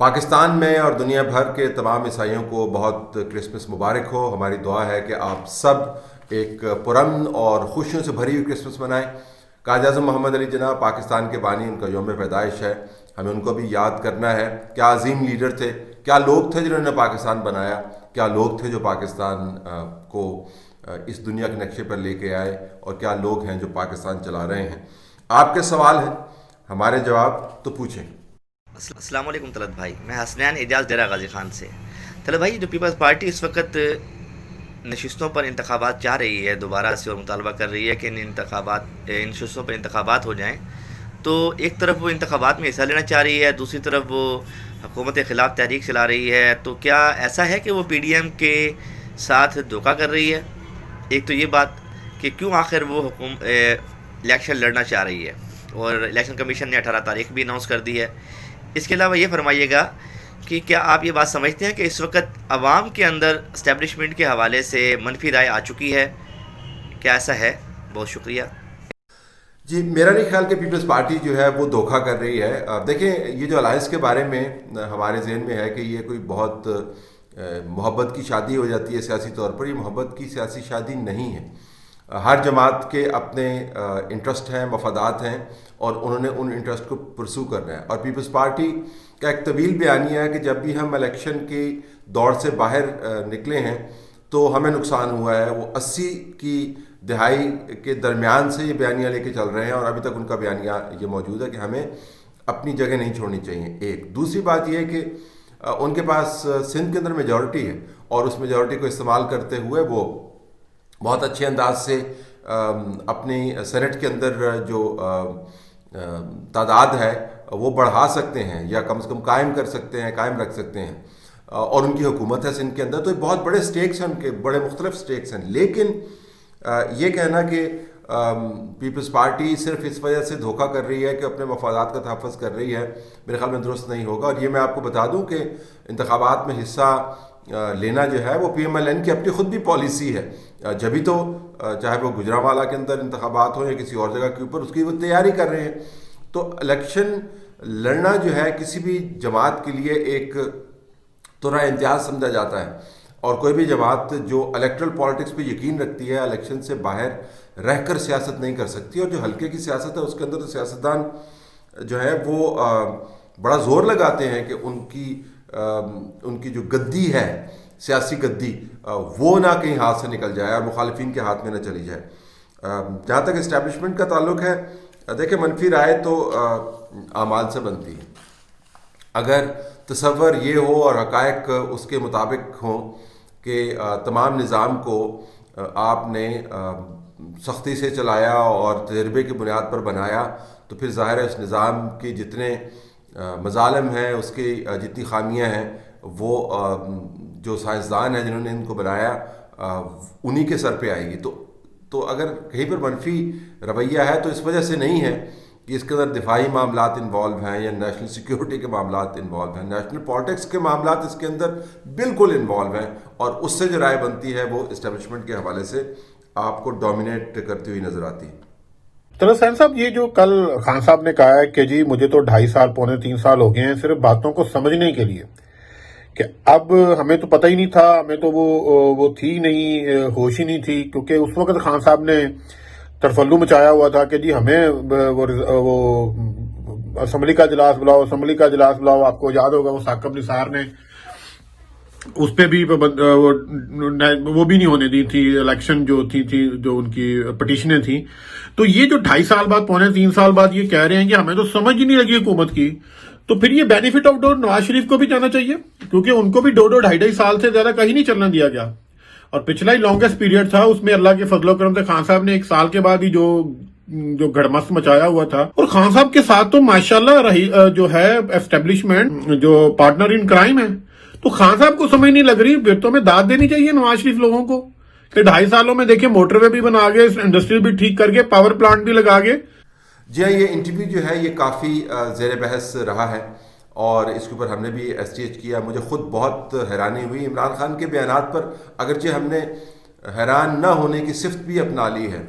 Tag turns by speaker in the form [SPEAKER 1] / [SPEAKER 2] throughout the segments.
[SPEAKER 1] پاکستان میں اور دنیا بھر کے تمام عیسائیوں کو بہت کرسمس مبارک ہو. ہماری دعا ہے کہ آپ سب ایک پرامن اور خوشیوں سے بھری ہوئی کرسمس منائیں. قائد اعظم محمد علی جناح پاکستان کے بانی، ان کا یوم پیدائش ہے. ہمیں ان کو بھی یاد کرنا ہے. کیا عظیم لیڈر تھے، کیا لوگ تھے جنہوں نے پاکستان بنایا، کیا لوگ تھے جو پاکستان کو اس دنیا کے نقشے پر لے کے آئے، اور کیا لوگ ہیں جو پاکستان چلا رہے ہیں. آپ کے سوال ہیں، ہمارے جواب تو پوچھیں.
[SPEAKER 2] السلام علیکم طلعت بھائی، میں حسنین اعجاز ڈیرہ غازی خان سے. طلعت بھائی، جو پیپلز پارٹی اس وقت نشستوں پر انتخابات چاہ رہی ہے دوبارہ سے، اور مطالبہ کر رہی ہے کہ ان نشستوں پر انتخابات ہو جائیں، تو ایک طرف وہ انتخابات میں حصہ لینا چاہ رہی ہے، دوسری طرف وہ حکومت کے خلاف تحریک چلا رہی ہے. تو کیا ایسا ہے کہ وہ پی ڈی ایم کے ساتھ دھوکہ کر رہی ہے؟ ایک تو یہ بات کہ کیوں آخر وہ الیکشن لڑنا چاہ رہی ہے، اور الیکشن کمیشن نے 18 تاریخ بھی اناؤنس کر دی ہے. اس کے علاوہ یہ فرمائیے گا کہ کیا آپ یہ بات سمجھتے ہیں کہ اس وقت عوام کے اندر اسٹیبلشمنٹ کے حوالے سے منفی رائے آ چکی ہے؟ کیا ایسا ہے؟ بہت شکریہ.
[SPEAKER 1] جی، میرا نہیں خیال کہ پیپلز پارٹی جو ہے وہ دھوکہ کر رہی ہے. دیکھیں، یہ جو الائنس کے بارے میں ہمارے ذہن میں ہے کہ یہ کوئی بہت محبت کی شادی ہو جاتی ہے سیاسی طور پر. یہ محبت کی سیاسی شادی نہیں ہے. ہر جماعت کے اپنے انٹرسٹ ہیں، مفادات ہیں، اور انہوں نے ان انٹرسٹ کو پرسو کرنا ہے. اور پیپلز پارٹی کا ایک طویل بیانیہ ہے کہ جب بھی ہم الیکشن کی دوڑ سے باہر نکلے ہیں تو ہمیں نقصان ہوا ہے. وہ 80 کی دہائی کے درمیان سے یہ بیانیہ لے کے چل رہے ہیں، اور ابھی تک ان کا بیانیہ یہ موجود ہے کہ ہمیں اپنی جگہ نہیں چھوڑنی چاہیے. ایک دوسری بات یہ ہے کہ ان کے پاس سندھ کے اندر میجورٹی ہے، اور اس میجورٹی کو استعمال کرتے ہوئے وہ بہت اچھے انداز سے اپنی سینٹ کے اندر جو تعداد ہے وہ بڑھا سکتے ہیں، یا کم از کم قائم کر سکتے ہیں، قائم رکھ سکتے ہیں. اور ان کی حکومت ہے سندھ کے اندر. تو بہت بڑے سٹیکس ہیں ان کے، بڑے مختلف سٹیکس ہیں. لیکن یہ کہنا کہ پیپلز پارٹی صرف اس وجہ سے دھوکہ کر رہی ہے کہ اپنے مفادات کا تحفظ کر رہی ہے، میرے خیال میں درست نہیں ہوگا. اور یہ میں آپ کو بتا دوں کہ انتخابات میں حصہ لینا جو ہے وہ پی ایم ایل این کی اپنی خود بھی پالیسی ہے. جبھی تو چاہے وہ گجرانوالہ کے اندر انتخابات ہوں یا کسی اور جگہ کے اوپر، اس کی وہ تیاری کر رہے ہیں. تو الیکشن لڑنا جو ہے کسی بھی جماعت کے لیے ایک طرح امتیاز سمجھا جاتا ہے. اور کوئی بھی جماعت جو الیکٹرل پالیٹکس پہ یقین رکھتی ہے الیکشن سے باہر رہ کر سیاست نہیں کر سکتی. اور جو ہلکے کی سیاست ہے اس کے اندر تو سیاستدان جو ہے وہ بڑا زور لگاتے ہیں کہ ان کی جو گدی ہے، سیاسی گدی، وہ نہ کہیں ہاتھ سے نکل جائے اور مخالفین کے ہاتھ میں نہ چلی جائے. جہاں تک اسٹیبلشمنٹ کا تعلق ہے، دیکھیں، منفی رائے تو اعمال سے بنتی ہے. اگر تصور یہ ہو اور حقائق اس کے مطابق ہوں کہ تمام نظام کو آپ نے سختی سے چلایا اور تجربے کی بنیاد پر بنایا، تو پھر ظاہر ہے اس نظام کے جتنے مظالم ہیں، اس کی جتنی خامیاں ہیں، وہ جو سائنسدان ہیں جنہوں نے ان کو بنایا انہی کے سر پہ آئے گی. تو اگر کہیں پر منفی رویہ ہے تو اس وجہ سے نہیں ہے کہ اس کے اندر دفاعی معاملات انوالو ہیں یا نیشنل سیکیورٹی کے معاملات انوالو ہیں. نیشنل پالیٹکس کے معاملات اس کے اندر بالکل انوالو ہیں، اور اس سے جو رائے بنتی ہے وہ اسٹیبلشمنٹ کے حوالے سے آپ کو ڈومینیٹ کرتی ہوئی نظر آتی ہے.
[SPEAKER 3] چلو سین صاحب، یہ جو کل خان صاحب نے کہا ہے کہ جی مجھے تو 2.5 سال پونے 3 سال ہو گئے ہیں صرف باتوں کو سمجھنے کے لیے، کہ اب ہمیں تو پتہ ہی نہیں تھا، ہمیں تو وہ تھی نہیں، ہوش ہی نہیں تھی، کیونکہ اس وقت خان صاحب نے ترفلو مچایا ہوا تھا کہ جی ہمیں وہ اسمبلی کا اجلاس بلاؤ، اسمبلی کا اجلاس بلاؤ. آپ کو یاد ہوگا وہ ثاقب نثار نے اس پہ بھی وہ بھی نہیں ہونے دی تھی الیکشن، جو تھی جو ان کی پٹیشنیں تھیں. تو یہ جو 2.5 سال بعد، پونے 3 سال بعد یہ کہہ رہے ہیں کہ ہمیں تو سمجھ ہی نہیں لگی حکومت کی، تو پھر یہ benefit of doubt Nawaz Sharif کو بھی جانا چاہیے، کیونکہ ان کو بھی 2.5 سال سے زیادہ کہیں نہیں چلنا دیا گیا. اور پچھلا ہی لانگسٹ پیریڈ تھا، اس میں اللہ کے فضل و کرم سے خان صاحب نے 1 سال کے بعد ہی جو گھڑمست مچایا ہوا تھا. اور خان صاحب کے ساتھ تو ماشاءاللہ جو ہے اسٹیبلشمنٹ جو پارٹنر ان کرائم ہے. تو خان صاحب کو سمجھ نہیں لگ رہی، پھر تو ہمیں داد دینی چاہیے نواز شریف لوگوں کو کہ 2.5 سالوں میں دیکھیں موٹر وے بھی بنا گئے، انڈسٹری بھی ٹھیک کر کے، پاور پلانٹ بھی لگا گئے.
[SPEAKER 1] جی ہاں، یہ انٹرویو جو ہے یہ کافی زیر بحث رہا ہے، اور اس کے اوپر ہم نے بھی ایس ٹی ایچ کیا. مجھے خود بہت حیرانی ہوئی عمران خان کے بیانات پر، اگرچہ ہم نے حیران نہ ہونے کی صفت بھی اپنا لی ہے،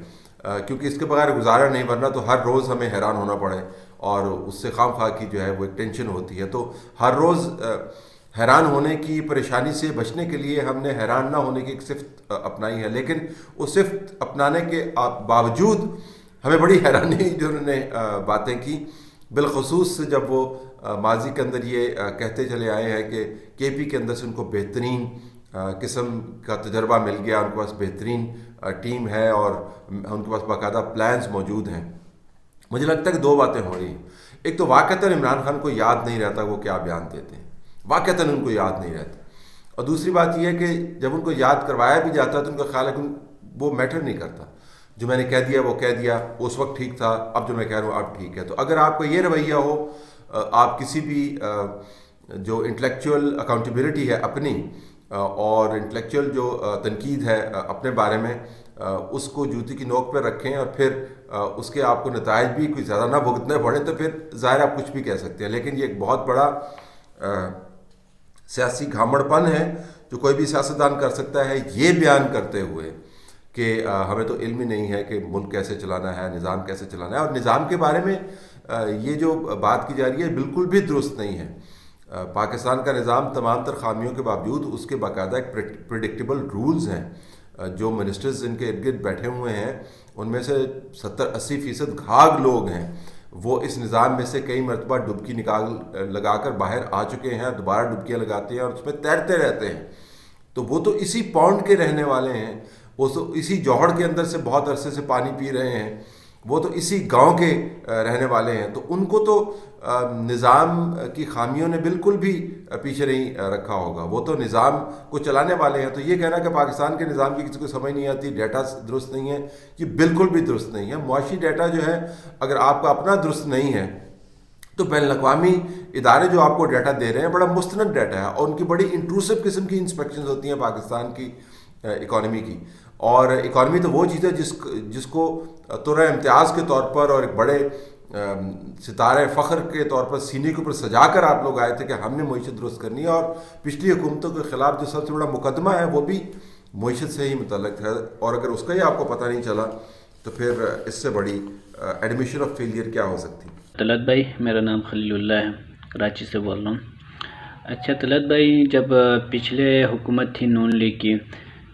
[SPEAKER 1] کیونکہ اس کے بغیر گزارا نہیں، ورنہ تو ہر روز ہمیں حیران ہونا پڑے. اور اس سے خام خواہ کی جو ہے وہ ایک ٹینشن ہوتی ہے. تو ہر روز حیران ہونے کی پریشانی سے بچنے کے لیے ہم نے حیران نہ ہونے کی ایک صفت اپنائی ہے, لیکن اس صفت اپنانے کے باوجود ہمیں بڑی حیرانی جو انہوں نے باتیں کی, بالخصوص جب وہ ماضی کے اندر یہ کہتے چلے آئے ہیں کہ کے پی کے اندر سے ان کو بہترین قسم کا تجربہ مل گیا, ان کے پاس بہترین ٹیم ہے اور ان کے پاس باقاعدہ پلانز موجود ہیں. مجھے لگتا ہے کہ دو باتیں ہو رہی ہیں. ایک تو واقعتاً عمران خان کو یاد نہیں رہتا وہ کیا بیان دیتے ہیں, واقعتاً ان کو یاد نہیں رہتا, اور دوسری بات یہ ہے کہ جب ان کو یاد کروایا بھی جاتا ہے تو ان کا خیال ہے کہ وہ میٹر نہیں کرتا, جو میں نے کہہ دیا وہ کہہ دیا, اس وقت ٹھیک تھا, اب جو میں کہہ رہا ہوں اب ٹھیک ہے. تو اگر آپ کا یہ رویہ ہو, آپ کسی بھی جو انٹلیکچوئل اکاؤنٹیبلٹی ہے اپنی اور انٹلیکچوئل جو تنقید ہے اپنے بارے میں, اس کو جوتی کی نوک پہ رکھیں اور پھر اس کے آپ کو نتائج بھی کوئی زیادہ نہ بھگتنے پڑیں, تو پھر ظاہر آپ کچھ بھی کہہ سکتے ہیں. لیکن یہ ایک بہت بڑا سیاسی گھامڑ پن ہے جو کوئی بھی سیاستدان کر سکتا ہے, یہ بیان کرتے ہوئے کہ ہمیں تو علم ہی نہیں ہے کہ ملک کیسے چلانا ہے, نظام کیسے چلانا ہے. اور نظام کے بارے میں یہ جو بات کی جا رہی ہے بالکل بھی درست نہیں ہے. پاکستان کا نظام تمام تر خامیوں کے باوجود اس کے باقاعدہ ایک پریڈکٹیبل رولز ہیں. جو منسٹرز ان کے ارد گرد بیٹھے ہوئے ہیں ان میں سے 70-80% گھاگ لوگ ہیں, وہ اس نظام میں سے کئی مرتبہ ڈبکی لگا کر باہر آ چکے ہیں, دوبارہ ڈبکیاں لگاتے ہیں اور اس میں تیرتے رہتے ہیں. تو وہ تو اسی پونڈ کے رہنے والے ہیں, وہ تو اسی جوہر کے اندر سے بہت عرصے سے پانی پی رہے ہیں, وہ تو اسی گاؤں کے رہنے والے ہیں. تو ان کو تو نظام کی خامیوں نے بالکل بھی پیچھے نہیں رکھا ہوگا, وہ تو نظام کو چلانے والے ہیں. تو یہ کہنا کہ پاکستان کے نظام کی کسی کو سمجھ نہیں آتی, ڈیٹا درست نہیں ہے, یہ بالکل بھی درست نہیں ہے. معاشی ڈیٹا جو ہے اگر آپ کا اپنا درست نہیں ہے تو بین الاقوامی ادارے جو آپ کو ڈیٹا دے رہے ہیں بڑا مستند ڈیٹا ہے, اور ان کی بڑی انٹروسو قسم کی انسپیکشنز ہوتی ہیں پاکستان کی اکانومی کی. اور اکانومی تو وہ چیز ہے جس کو طور امتیاز کے طور پر اور ایک بڑے ستارے فخر کے طور پر سینے کے اوپر سجا کر آپ لوگ آئے تھے کہ ہم نے معیشت درست کرنی ہے. اور پچھلی حکومتوں کے خلاف جو سب سے بڑا مقدمہ ہے وہ بھی معیشت سے ہی متعلق ہے, اور اگر اس کا ہی آپ کو پتہ نہیں چلا تو پھر اس سے بڑی ایڈمیشن آف فیلئر کیا ہو سکتی.
[SPEAKER 4] طلعت بھائی, میرا نام خلیل اللہ ہے, کراچی سے بول رہا ہوں. اچھا طلعت بھائی, جب پچھلے حکومت تھی نون لیگ کی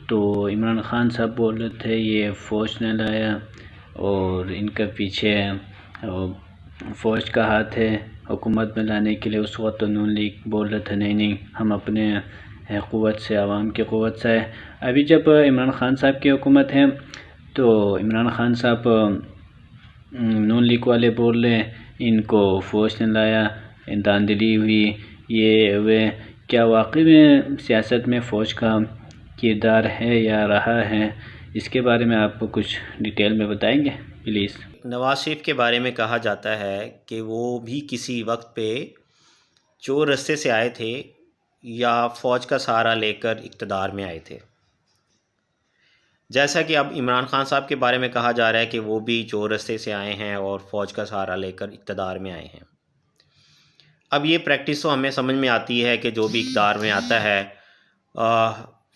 [SPEAKER 4] تو عمران خان صاحب بول رہے تھے یہ فوج نے لایا اور ان کا پیچھے فوج کا ہاتھ ہے حکومت میں لانے کے لیے. اس وقت تو نون لیگ بول رہے تھے نہیں ہم اپنے قوت سے, عوام کی قوت سے ہے. ابھی جب عمران خان صاحب کی حکومت ہے تو عمران خان صاحب نون لیگ والے بول رہے ان کو فوج نے لایا, داندلی ہوئی, یہ ہوئے. کیا واقعی میں سیاست میں فوج کا کردار ہے یا رہا ہے؟ اس کے بارے میں آپ کو کچھ ڈیٹیل میں بتائیں گے پلیز.
[SPEAKER 5] نواز شریف کے بارے میں کہا جاتا ہے کہ وہ بھی کسی وقت پہ چور رستے سے آئے تھے یا فوج کا سہارا لے کر اقتدار میں آئے تھے, جیسا کہ اب عمران خان صاحب کے بارے میں کہا جا رہا ہے کہ وہ بھی چور رستے سے آئے ہیں اور فوج کا سہارا لے کر اقتدار میں آئے ہیں. اب یہ پریکٹس تو ہمیں سمجھ میں آتی ہے کہ جو بھی اقتدار میں آتا ہے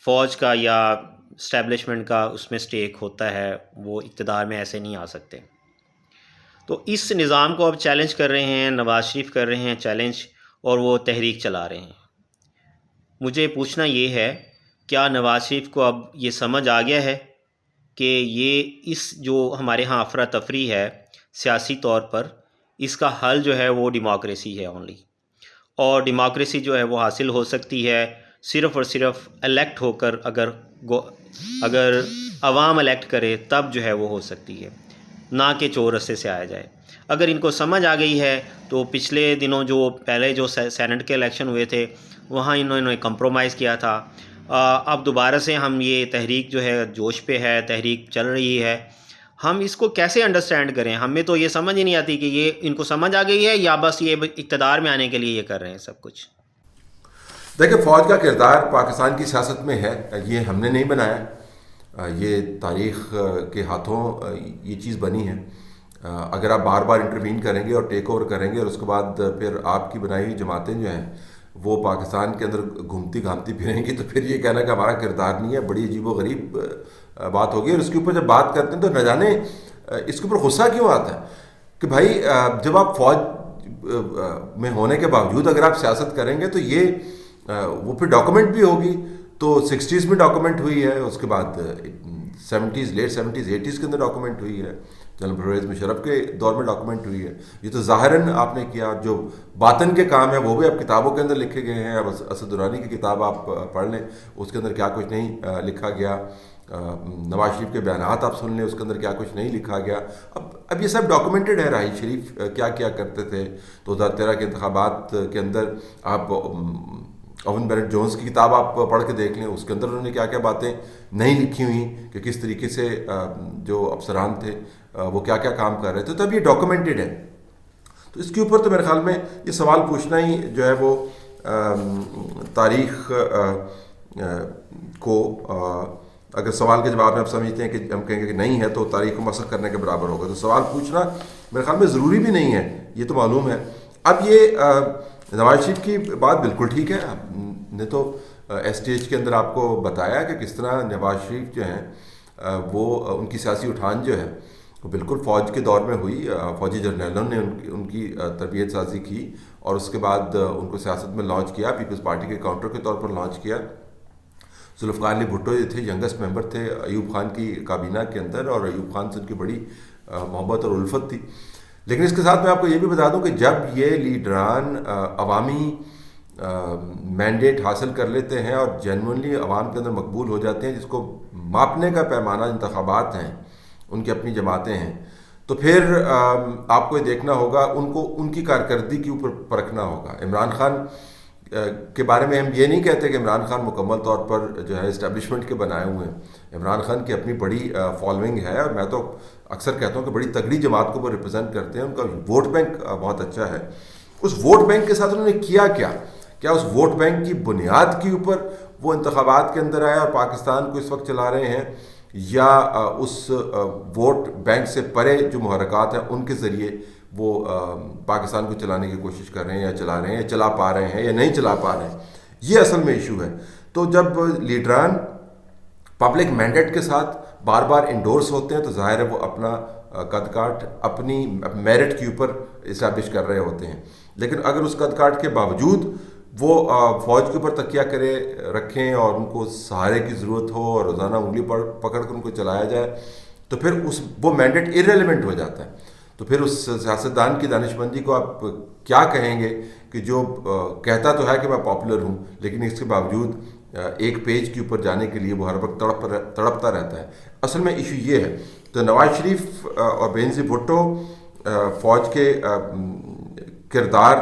[SPEAKER 5] فوج کا یا اسٹیبلشمنٹ کا اس میں سٹیک ہوتا ہے, وہ اقتدار میں ایسے نہیں آ سکتے. تو اس نظام کو اب چیلنج کر رہے ہیں, نواز شریف کر رہے ہیں چیلنج, اور وہ تحریک چلا رہے ہیں. مجھے پوچھنا یہ ہے, کیا نواز شریف کو اب یہ سمجھ آ گیا ہے کہ یہ اس جو ہمارے ہاں افراتفری ہے سیاسی طور پر, اس کا حل جو ہے وہ ڈیموکریسی ہے اونلی, اور ڈیموکریسی جو ہے وہ حاصل ہو سکتی ہے صرف اور صرف الیکٹ ہو کر, اگر عوام الیکٹ کرے تب جو ہے وہ ہو سکتی ہے, نہ کہ چور رستے سے آیا جائے. اگر ان کو سمجھ آ گئی ہے تو پچھلے دنوں جو پہلے جو سینٹ کے الیکشن ہوئے تھے وہاں انہوں نے کمپرومائز کیا تھا. اب دوبارہ سے ہم یہ تحریک جو ہے جوش پہ ہے, تحریک چل رہی ہے, ہم اس کو کیسے انڈرسٹینڈ کریں؟ ہمیں تو یہ سمجھ ہی نہیں آتی کہ یہ ان کو سمجھ آ گئی ہے یا بس یہ اقتدار میں آنے کے لیے یہ کر رہے ہیں سب کچھ.
[SPEAKER 1] دیکھیں, فوج کا کردار پاکستان کی سیاست میں ہے, یہ ہم نے نہیں بنایا, یہ تاریخ کے ہاتھوں یہ چیز بنی ہے. اگر آپ بار بار انٹروین کریں گے اور ٹیک اوور کریں گے اور اس کے بعد پھر آپ کی بنائی ہوئی جماعتیں جو ہیں وہ پاکستان کے اندر گھومتی گھامتی پھریں گی تو پھر یہ کہنا کہ ہمارا کردار نہیں ہے, بڑی عجیب و غریب بات ہوگی. اور اس کے اوپر جب بات کرتے ہیں تو نہ جانے اس کے اوپر غصہ کیوں آتا ہے کہ بھائی جب آپ فوج میں ہونے کے باوجود اگر آپ سیاست کریں گے تو یہ وہ پھر ڈاکومنٹ بھی ہوگی. تو 60s میں ڈاکومنٹ ہوئی ہے, اس کے بعد 70s لیٹ 70s 80s کے اندر ڈاکومنٹ ہوئی ہے, جنرل پرویز مشرف کے دور میں ڈاکومنٹ ہوئی ہے. یہ تو ظاہراً آپ نے کیا. جو باطن کے کام ہیں وہ بھی اب کتابوں کے اندر لکھے گئے ہیں. اب اسد درانی کی کتاب آپ پڑھ لیں, اس کے اندر کیا کچھ نہیں لکھا گیا. نواز شریف کے بیانات آپ سن لیں, اس کے اندر کیا کچھ نہیں لکھا گیا. اب یہ سب ڈاکومنٹڈ ہے. راہیل شریف کیا کیا کرتے تھے. 2013 کے انتخابات کے اندر آپ اوون بیرٹ جونز کی کتاب آپ پڑھ کے دیکھ لیں, اس کے اندر انہوں نے کیا کیا باتیں نہیں لکھی ہوئی کہ کس طریقے سے جو افسران تھے وہ کیا کیا کام کر رہے تھے. تو اب یہ ڈاکومنٹڈ ہے. تو اس کے اوپر تو میرے خیال میں یہ سوال پوچھنا ہی جو ہے وہ تاریخ کو اگر سوال کے جواب میں آپ سمجھتے ہیں کہ ہم کہیں گے کہ نہیں ہے تو تاریخ کو مسخ کرنے کے برابر ہوگا. تو سوال پوچھنا میرے خیال میں ضروری بھی نہیں ہے, یہ تو معلوم ہے. اب یہ نواز شریف کی بات بالکل ٹھیک ہے. آپ نے تو اسٹیج کے اندر آپ کو بتایا کہ کس طرح نواز شریف جو ہیں وہ ان کی سیاسی اٹھان جو ہے وہ بالکل فوج کے دور میں ہوئی. فوجی جرنیلوں نے ان کی تربیت سازی کی اور اس کے بعد ان کو سیاست میں لانچ کیا, پیپلز پارٹی کے کاؤنٹر کے طور پر لانچ کیا. ذوالفقار علی بھٹو جو تھے ینگسٹ ممبر تھے ایوب خان کی کابینہ کے اندر, اور ایوب خان سے ان کی بڑی محبت اور الفت تھی. لیکن اس کے ساتھ میں آپ کو یہ بھی بتا دوں کہ جب یہ لیڈران عوامی مینڈیٹ حاصل کر لیتے ہیں اور جینونلی عوام کے اندر مقبول ہو جاتے ہیں, جس کو ماپنے کا پیمانہ انتخابات ہیں, ان کی اپنی جماعتیں ہیں, تو پھر آپ کو یہ دیکھنا ہوگا, ان کو ان کی کارکردگی کے اوپر پرکھنا ہوگا. عمران خان کے بارے میں ہم یہ نہیں کہتے کہ عمران خان مکمل طور پر جو ہے اسٹیبلشمنٹ کے بنائے ہوئے ہیں. عمران خان کی اپنی بڑی فالوئنگ ہے, اور میں تو اکثر کہتا ہوں کہ بڑی تگڑی جماعت کو وہ ریپرزینٹ کرتے ہیں. ان کا ووٹ بینک بہت اچھا ہے. اس ووٹ بینک کے ساتھ انہوں نے کیا اس ووٹ بینک کی بنیاد کے اوپر وہ انتخابات کے اندر آئے اور پاکستان کو اس وقت چلا رہے ہیں, یا اس ووٹ بینک سے پرے جو محرکات ہیں ان کے ذریعے وہ پاکستان کو چلانے کی کوشش کر رہے ہیں, یا چلا رہے ہیں, یا چلا پا رہے ہیں, یا نہیں چلا پا رہے ہیں. یہ اصل میں ایشو ہے. تو جب لیڈران پبلک مینڈیٹ کے ساتھ بار بار انڈورس ہوتے ہیں تو ظاہر ہے وہ اپنا قد کاٹ اپنی میرٹ کے اوپر اسٹیبلش کر رہے ہوتے ہیں. لیکن اگر اس قد کاٹ کے باوجود وہ فوج کے اوپر تکیہ کرے رکھیں اور ان کو سہارے کی ضرورت ہو اور روزانہ انگلی پکڑ کر ان کو چلایا جائے, تو پھر وہ مینڈیٹ ارریلیونٹ ہو جاتا ہے. تو پھر اس سیاستدان کی دانشمندی کو آپ کیا کہیں گے کہ جو کہتا تو ہے کہ میں پاپولر ہوں, لیکن اس کے باوجود ایک پیج کے اوپر جانے کے لیے وہ ہر وقت تڑپتا رہتا ہے. اصل میں ایشو یہ ہے. تو نواز شریف اور بینظیر بھٹو فوج کے کردار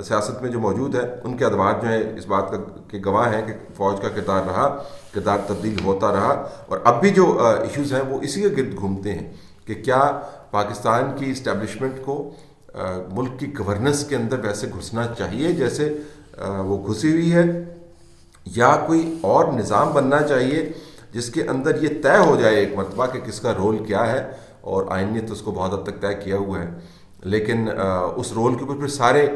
[SPEAKER 1] سیاست میں جو موجود ہے, ان کے ادوار جو ہیں اس بات کے گواہ ہیں کہ فوج کا کردار تبدیل ہوتا رہا, اور اب بھی جو ایشوز ہیں وہ اسی کے گرد گھومتے ہیں کہ کیا پاکستان کی اسٹیبلشمنٹ کو ملک کی گورننس کے اندر ویسے گھسنا چاہیے جیسے وہ گھسی ہوئی ہے, یا کوئی اور نظام بننا چاہیے جس کے اندر یہ طے ہو جائے ایک مرتبہ کہ کس کا رول کیا ہے. اور آئین نے تو اس کو بہت حد تک طے کیا ہوا ہے, لیکن اس رول کے اوپر پھر سارے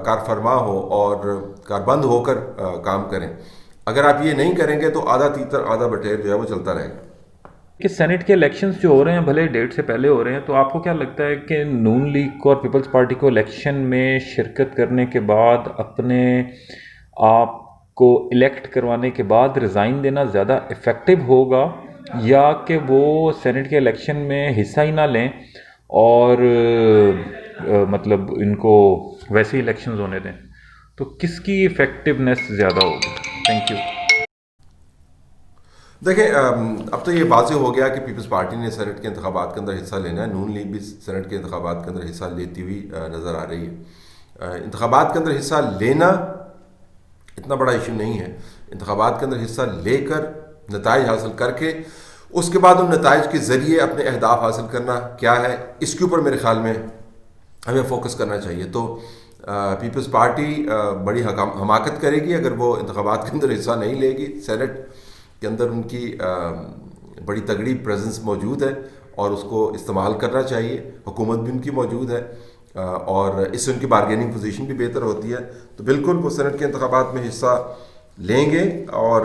[SPEAKER 1] کار فرما ہو اور کاربند ہو کر کام کریں. اگر آپ یہ نہیں کریں گے تو آدھا تیتر آدھا بٹیر جو ہے وہ چلتا رہے گا.
[SPEAKER 6] کہ سینٹ کے الیکشنز جو ہو رہے ہیں بھلے ڈیٹ سے پہلے ہو رہے ہیں, تو آپ کو کیا لگتا ہے کہ نون لیگ کو اور پیپلز پارٹی کو الیکشن میں شرکت کرنے کے بعد اپنے آپ کو الیکٹ کروانے کے بعد ریزائن دینا زیادہ افیکٹو ہوگا, یا کہ وہ سینٹ کے الیکشن میں حصہ ہی نہ لیں اور مطلب ان کو ویسے ہی الیکشنز ہونے دیں؟ تو کس کی افیکٹونیس زیادہ ہوگی؟ Thank you.
[SPEAKER 1] دیکھیں, اب تو یہ واضح ہو گیا کہ پیپلز پارٹی نے سینٹ کے انتخابات کے اندر حصہ لینا ہے. نون لیگ بھی سینٹ کے انتخابات کے اندر حصہ لیتی ہوئی نظر آ رہی ہے. انتخابات کے اندر حصہ لینا اتنا بڑا ایشو نہیں ہے. انتخابات کے اندر حصہ لے کر نتائج حاصل کر کے اس کے بعد ان نتائج کے ذریعے اپنے اہداف حاصل کرنا کیا ہے, اس کے اوپر میرے خیال میں ہمیں فوکس کرنا چاہیے. تو پیپلز پارٹی بڑی حماقت کرے گی اگر وہ انتخابات کے اندر حصہ نہیں لے گی. سینٹ کے اندر ان کی بڑی تگڑی پریزنس موجود ہے اور اس کو استعمال کرنا چاہیے. حکومت بھی ان کی موجود ہے اور اس سے ان کی بارگیننگ پوزیشن بھی بہتر ہوتی ہے. تو بالکل وہ سینٹ کے انتخابات میں حصہ لیں گے, اور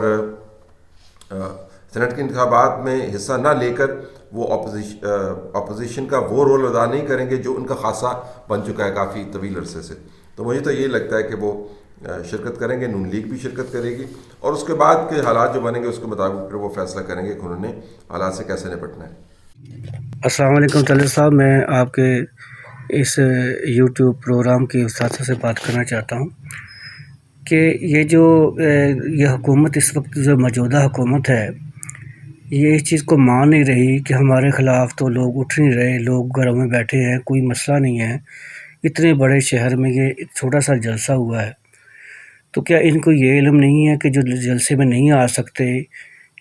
[SPEAKER 1] سینٹ کے انتخابات میں حصہ نہ لے کر وہ اپوزیشن کا وہ رول ادا نہیں کریں گے جو ان کا خاصہ بن چکا ہے کافی طویل عرصے سے. تو مجھے تو یہ لگتا ہے کہ وہ شرکت کریں گے, نون لیگ بھی شرکت کرے گی, اور اس کے بعد کے حالات جو بنیں گے اس کے مطابق پھر وہ فیصلہ کریں گے کہ انہوں نے حالات سے کیسے نپٹنا ہے.
[SPEAKER 7] السلام علیکم طلعت صاحب, میں آپ کے اس یوٹیوب پروگرام کی استاذ سے بات کرنا چاہتا ہوں کہ یہ حکومت اس وقت جو موجودہ حکومت ہے یہ اس چیز کو مان نہیں رہی کہ ہمارے خلاف تو لوگ اٹھ نہیں رہے, لوگ گھروں میں بیٹھے ہیں, کوئی مسئلہ نہیں ہے. اتنے بڑے شہر میں یہ ایک چھوٹا سا جلسہ ہوا ہے, تو کیا ان کو یہ علم نہیں ہے کہ جو جلسے میں نہیں آ سکتے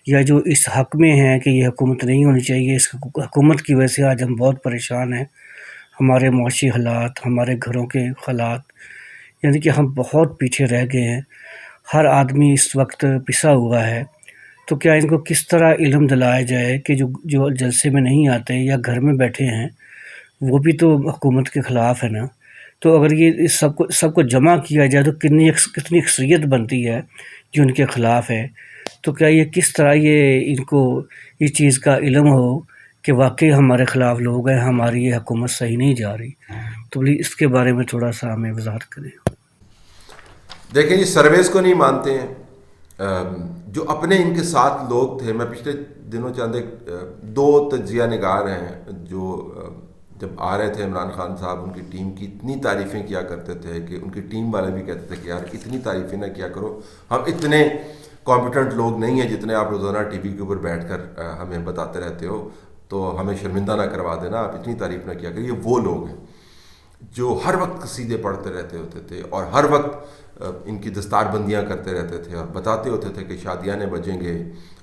[SPEAKER 7] یا جو اس حق میں ہیں کہ یہ حکومت نہیں ہونی چاہیے, اس حکومت کی وجہ سے آج ہم بہت پریشان ہیں. ہمارے معاشی حالات, ہمارے گھروں کے حالات, یعنی کہ ہم بہت پیچھے رہ گئے ہیں. ہر آدمی اس وقت پسا ہوا ہے. تو کیا ان کو کس طرح علم دلایا جائے کہ جو جلسے میں نہیں آتے یا گھر میں بیٹھے ہیں وہ بھی تو حکومت کے خلاف ہے نا. تو اگر یہ سب کو جمع کیا جائے تو کتنی اکثریت بنتی ہے جو ان کے خلاف ہے. تو کیا یہ کس طرح ان کو اس چیز کا علم ہو کہ واقعی ہمارے خلاف لوگ ہیں, ہماری یہ حکومت صحیح نہیں جا رہی. تو پلیز اس کے بارے میں تھوڑا سا ہمیں وضاحت کریں.
[SPEAKER 1] دیکھیں یہ سرویز کو نہیں مانتے ہیں. جو اپنے ان کے ساتھ لوگ تھے, میں پچھلے دنوں چند 2 تجزیہ نگار ہیں جو جب آ رہے تھے عمران خان صاحب, ان کی ٹیم کی اتنی تعریفیں کیا کرتے تھے کہ ان کی ٹیم والے بھی کہتے تھے کہ یار اتنی تعریفیں نہ کیا کرو, ہم اتنے کمپیٹنٹ لوگ نہیں ہیں جتنے آپ روزانہ ٹی وی کے اوپر بیٹھ کر ہمیں بتاتے رہتے ہو, تو ہمیں شرمندہ نہ کروا دینا, آپ اتنی تعریف نہ کیا کریں. یہ وہ لوگ ہیں جو ہر وقت قصیدے پڑھتے رہتے ہوتے تھے اور ہر وقت ان کی دستار بندیاں کرتے رہتے تھے اور بتاتے ہوتے تھے کہ شادیاں نے بجیں گے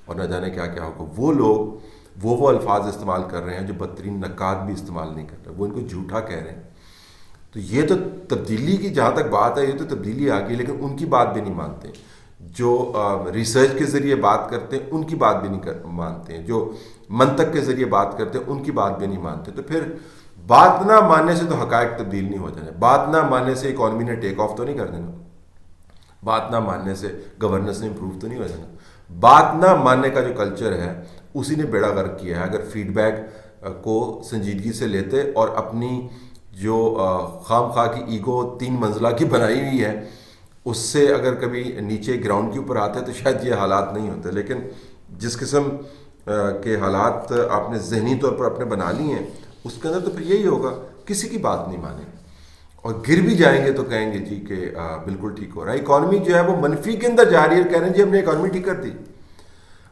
[SPEAKER 1] اور نہ جانے کیا کیا ہوگا. وہ لوگ وہ الفاظ استعمال کر رہے ہیں جو بدترین نقاد بھی استعمال نہیں کر رہے, وہ ان کو جھوٹا کہہ رہے ہیں. تو یہ تو تبدیلی کی جہاں تک بات ہے, یہ تو تبدیلی آ گئی, لیکن ان کی بات بھی نہیں مانتے. جو ریسرچ کے ذریعے بات کرتے ہیں ان کی بات بھی نہیں مانتے ہیں, جو منطق کے ذریعے بات کرتے ہیں ان کی بات بھی نہیں مانتے. تو پھر بات نہ ماننے سے تو حقائق تبدیل نہیں ہو جانے, بات نہ ماننے سے اکانومی نے ٹیک آف تو نہیں کر دینا, بات نہ ماننے سے گورننس نے امپروو تو نہیں ہو جانا. بات نہ ماننے کا جو کلچر ہے اسی نے بیڑا غرق کیا ہے. اگر فیڈ بیک کو سنجیدگی سے لیتے اور اپنی جو خام خواہ کی ایگو 3 منزلہ کی بنائی ہوئی ہے اس سے اگر کبھی نیچے گراؤنڈ کے اوپر آتے تو شاید یہ حالات نہیں ہوتے. لیکن جس قسم کے حالات آپ نے ذہنی طور پر اپنے بنا لی ہیں اس کے اندر تو پھر یہی ہوگا, کسی کی بات نہیں مانیں اور گر بھی جائیں گے تو کہیں گے جی کہ بالکل ٹھیک ہو رہا ہے. اکانومی جو ہے وہ منفی کے اندر جا رہی ہے, کہہ رہے ہیں جی ہم نے اکانومی ٹھیک کر دی.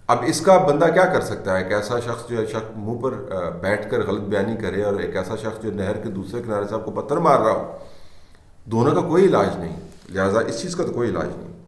[SPEAKER 1] اب اس کا بندہ کیا کر سکتا ہے؟ ایک ایسا شخص جو شخص منہ پر بیٹھ کر غلط بیانی کرے اور ایک ایسا شخص جو نہر کے دوسرے کنارے سے آپ کو پتھر مار رہا ہو, دونوں کا کوئی علاج نہیں. لہٰذا اس چیز کا تو کوئی علاج نہیں.